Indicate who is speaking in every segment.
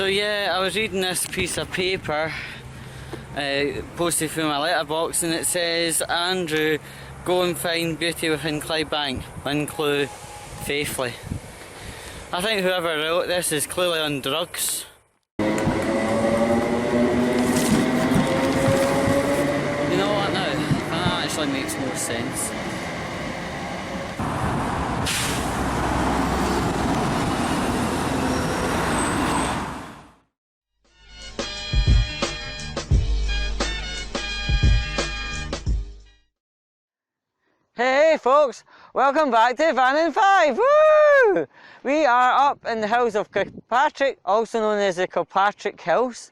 Speaker 1: So yeah, I was reading this piece of paper posted through my letterbox, and it says, Andrew, go and find beauty within Clydebank. One clue, faithfully. I think whoever wrote this is clearly on drugs. You know what now? That actually makes more sense. Hey folks, welcome back to Vannan 5, woo! We are up in the hills of Kilpatrick, also known as the Kilpatrick Hills,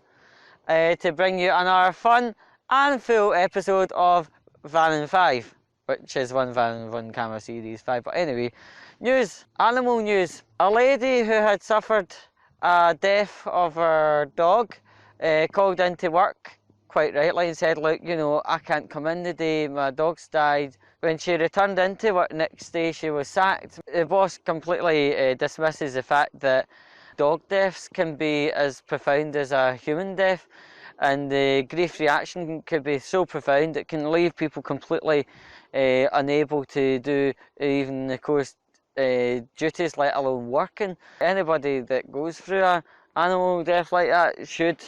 Speaker 1: to bring you another fun and full episode of Vannan 5, which is one Vannan, one camera series 5. But anyway, news, animal news. A lady who had suffered a death of her dog called into work, quite rightly, and said, look, you know, I can't come in today, my dog's died. When she returned into work next day, she was sacked. The boss completely dismisses the fact that dog deaths can be as profound as a human death, and the grief reaction could be so profound it can leave people completely unable to do even the course duties, let alone working. Anybody that goes through an animal death like that should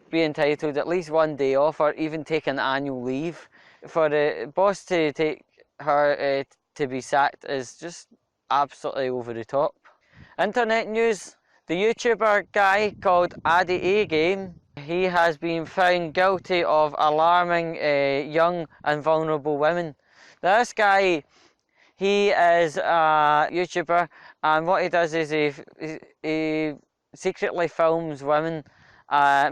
Speaker 1: be entitled at least one day off, or even take an annual leave. For the boss to take her to be sacked is just absolutely over the top. Internet news, the YouTuber guy called Addy A Game, he has been found guilty of alarming young and vulnerable women. Now this guy, he is a YouTuber, and what he does is he secretly films women,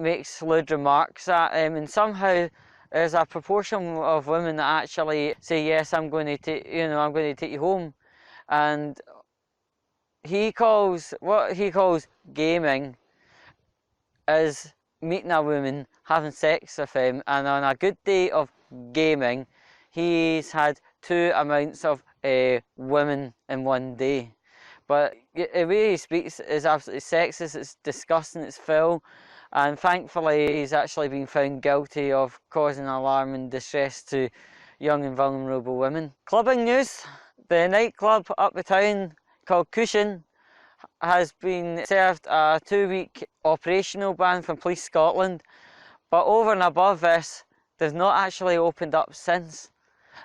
Speaker 1: makes lewd remarks at them, and somehow there's a proportion of women that actually say, yes, I'm going to take you home. And he calls, what he calls gaming is meeting a woman, having sex with him, and on a good day of gaming, he's had 2 amounts of women in one day. But the way he speaks is absolutely sexist, it's disgusting, it's foul. And thankfully he's actually been found guilty of causing alarm and distress to young and vulnerable women. Clubbing news, the nightclub up the town called Cushion has been served a 2-week operational ban from Police Scotland, but over and above this, they've not actually opened up since.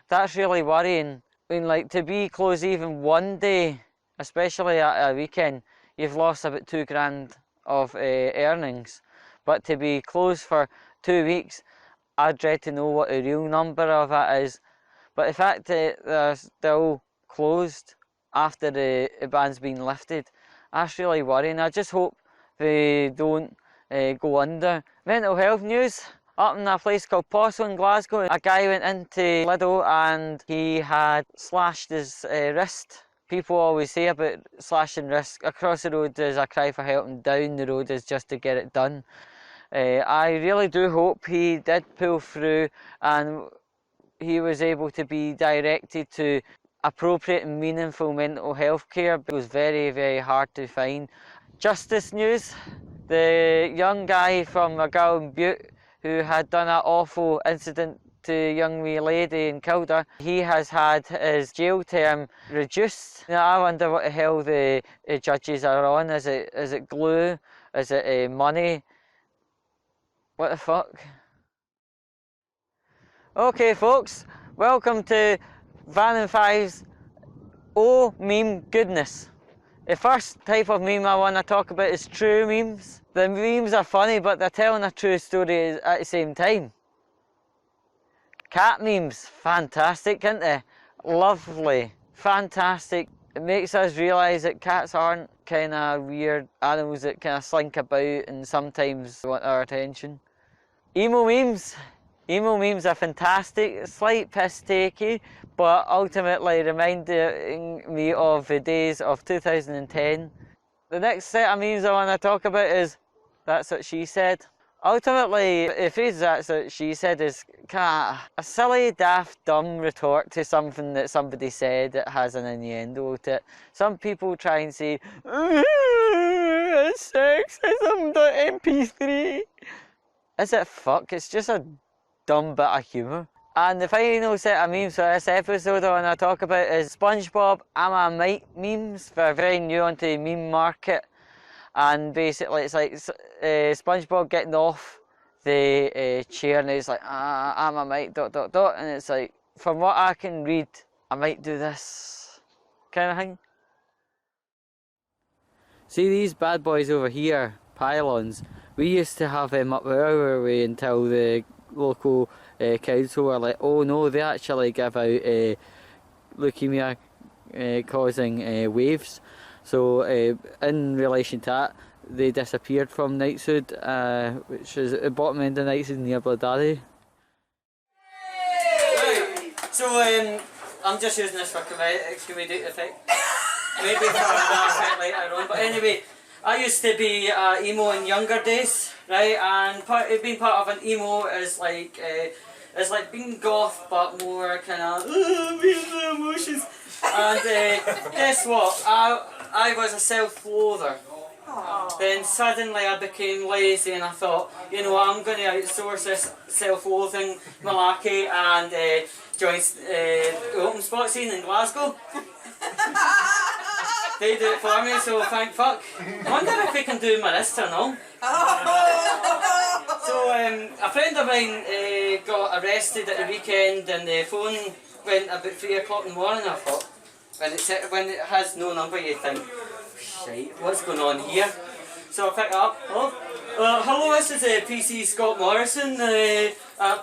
Speaker 1: That's really worrying. I mean, like, to be closed even one day, especially at a weekend, you've lost about $2,000 of earnings. But to be closed for 2 weeks, I dread to know what the real number of it is. But the fact that they're still closed after the ban's been lifted, that's really worrying. I just hope they don't go under. Mental health news, up in a place called Possil in Glasgow, a guy went into Lidl and he had slashed his wrist. People always say about slashing wrists. Across the road there's a cry for help, and down the road is just to get it done. I really do hope he did pull through and he was able to be directed to appropriate and meaningful mental health care. It was very, very hard to find. Justice news, the young guy from a girl in Butte who had done an awful incident to a young wee lady and killed her, he has had his jail term reduced. Now, I wonder what the hell the judges are on. Is it glue? Is it money? What the fuck? Okay folks, welcome to Vannan 5's Oh Meme Goodness. The first type of meme I want to talk about is true memes. The memes are funny, but they're telling a true story at the same time. Cat memes, fantastic, isn't they? Lovely, fantastic. It makes us realise that cats aren't kind of weird animals that kind of slink about and sometimes want our attention. Emo memes. Emo memes are fantastic, slight piss takey, but ultimately reminding me of the days of 2010. The next set of memes I want to talk about is That's What She Said. Ultimately, the phrase "that's what she said" is kind of a silly, daft, dumb retort to something that somebody said that has an innuendo to it. Some people try and say, it's sexism.mp3. Is it fuck? It's just a dumb bit of humour. And the final set of memes for this episode I want to talk about is SpongeBob Am I Mike memes. They're very new onto the meme market. And basically it's like SpongeBob getting off the chair and he's like, I'm a Mike, ... And it's like, from what I can read, I might do this kind of thing. See these bad boys over here, pylons, we used to have them up our way until the local council were like, oh no, they actually give out leukemia causing waves. So in relation to that, they disappeared from Knightswood, which is at the bottom end of Knightswood near Bladari. Right. So I'm just using this for comedic effect. Maybe for another effect later on, but anyway, I used to be emo in younger days, right? And being part of an emo is like it's like being goth, but more kind of the emotions. And guess what? I was a self-loather. Then suddenly I became lazy and I thought, you know what, I'm going to outsource this self-loathing malarkey and join the open spot scene in Glasgow. They do it for me, so thank fuck. I wonder if we can do my wrist or no. So a friend of mine got arrested at the weekend and the phone went about 3 o'clock in the morning, I thought. When it has no number you think, shite, what's going on here? So I pick it up. Hello, this is PC Scott Morrison,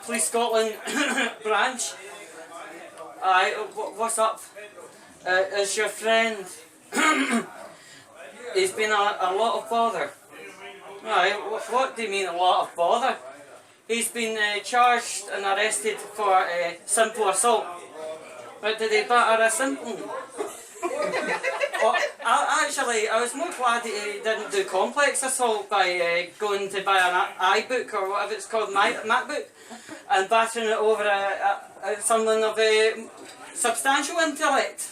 Speaker 1: Police Scotland branch. What's up? It's your friend. He's been a lot of bother. Right, what do you mean a lot of bother? He's been charged and arrested for simple assault. But did he batter a simple? I was more glad that he didn't do complex assault by going to buy an iBook or whatever it's called, MacBook, and battering it over someone of substantial intellect.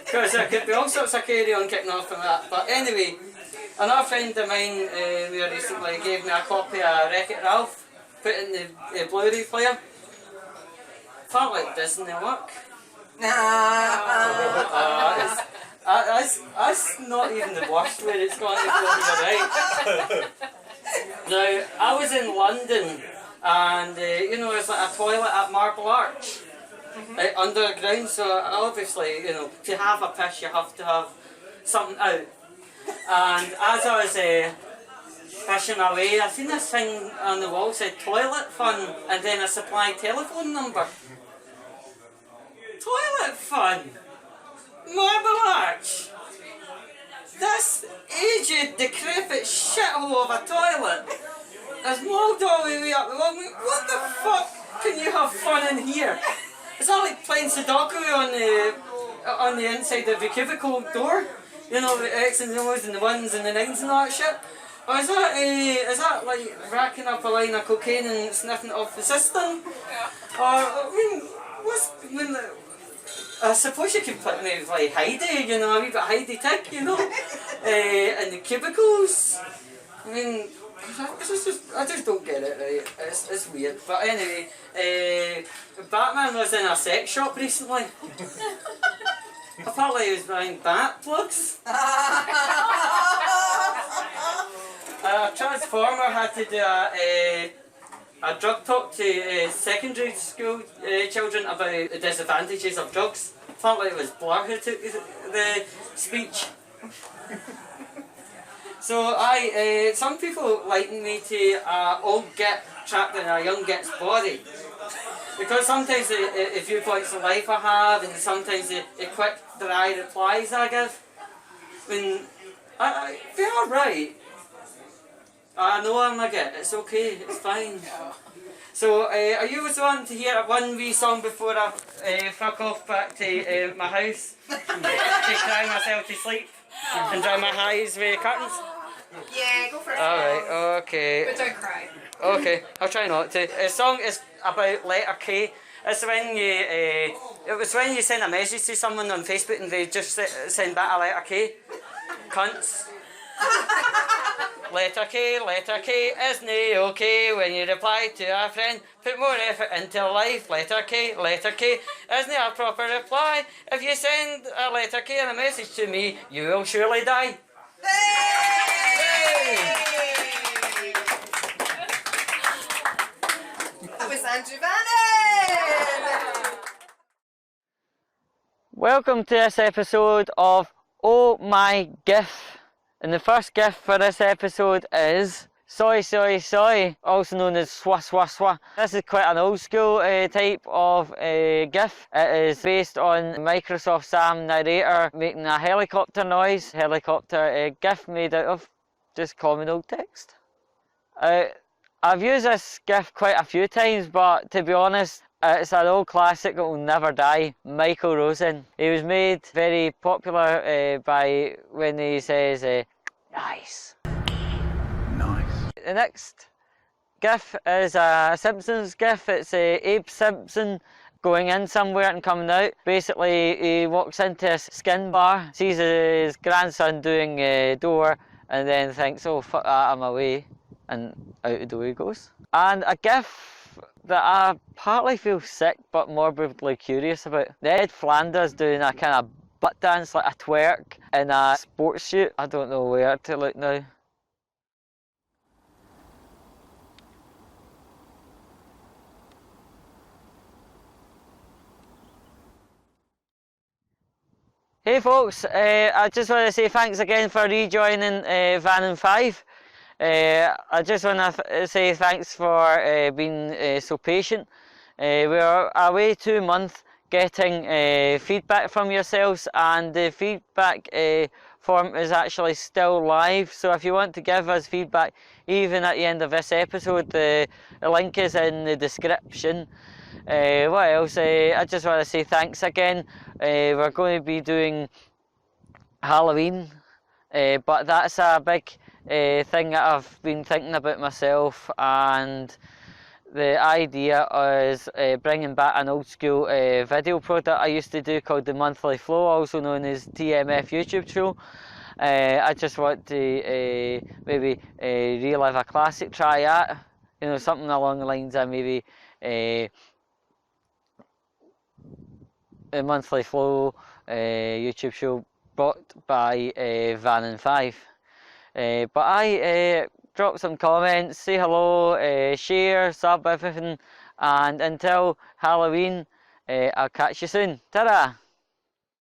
Speaker 1: Because there could be all sorts of carry-on kicking off from that. But anyway, another friend of mine recently gave me a copy of Wreck-It Ralph, put it in the Blu-ray player. Felt like Disney work. That's not even the worst way it's going to go, right? Now, I was in London and, you know, it's like a toilet at Marble Arch. Underground, so obviously, you know, to have a piss you have to have something out. And as I was fishing away, I seen this thing on the wall said toilet fun and then a supply telephone number. Toilet fun? Marble Arch? This aged, decrepit shithole of a toilet has mould all the way up the wall. What the fuck can you have fun in here? Is that like playing Sudoku on the inside of the cubicle door? You know, the X and the O's and the 1s and the 9s and all that shit? Or is that like racking up a line of cocaine and sniffing it off the system? Or, I suppose you could put me with like Heidi, you know, a wee bit Heidi tick, you know, in the cubicles. I mean, I just don't get it, right? It's weird. But anyway, Batman was in a sex shop recently. Apparently he was buying bat plugs. A transformer had to do a drug talk to secondary school children about the disadvantages of drugs. Apparently it was Blur who took the speech. So some people liken me to an old git trapped in a young git's body. Because sometimes the viewpoints of life I have, and sometimes the quick, dry replies I give, when they are right. I know I'm a git, it's okay, it's fine. So, are you wanting to hear one wee song before I fuck off back to my house to cry myself to sleep and dry my eyes with curtains?
Speaker 2: Yeah, go for it.
Speaker 1: Alright, okay.
Speaker 2: But don't cry.
Speaker 1: Okay, I'll try not to. The song is about letter K. It's when it was when you send a message to someone on Facebook and they just send back a letter K. Cunts. Letter K, isn't it okay when you reply to a friend? Put more effort into life. Letter K, isn't it a proper reply? If you send a letter K and a message to me, you will surely die.
Speaker 2: Hey! That was Andrew Vannan!
Speaker 1: Welcome to this episode of Oh My GIF. And the first GIF for this episode is Soy, also known as Swa Swa Swa. This is quite an old school type of GIF. It is based on Microsoft Sam narrator making a helicopter noise, helicopter GIF made out of just common old text. I've used this GIF quite a few times, but to be honest, it's an old classic that will never die. Michael Rosen. He was made very popular by when he says, nice. Nice. The next GIF is a Simpsons GIF. It's Abe Simpson going in somewhere and coming out. Basically, he walks into a skin bar, sees his grandson doing a door, and then thinks, oh, fuck that, I'm away. And out the door he goes. And a GIF that I partly feel sick but morbidly curious about. Ned Flanders doing a kind of butt dance, like a twerk, in a sports suit. I don't know where to look now. Hey folks, I just want to say thanks again for rejoining Vannan 5. I just want to say thanks for being so patient. We're away 2 months getting feedback from yourselves, and the feedback form is actually still live. So if you want to give us feedback even at the end of this episode, the link is in the description. What else? I just want to say thanks again. We're going to be doing Halloween, but that's a big thing that I've been thinking about myself, and the idea is bringing back an old school video product I used to do called The Monthly Flow, also known as TMF YouTube show. I just want to maybe relive a classic, try that, you know, something along the lines of maybe The Monthly Flow YouTube show brought by Vannan 5. But I drop some comments, say hello, share, sub, everything, and until Halloween, I'll catch you soon. Ta-da!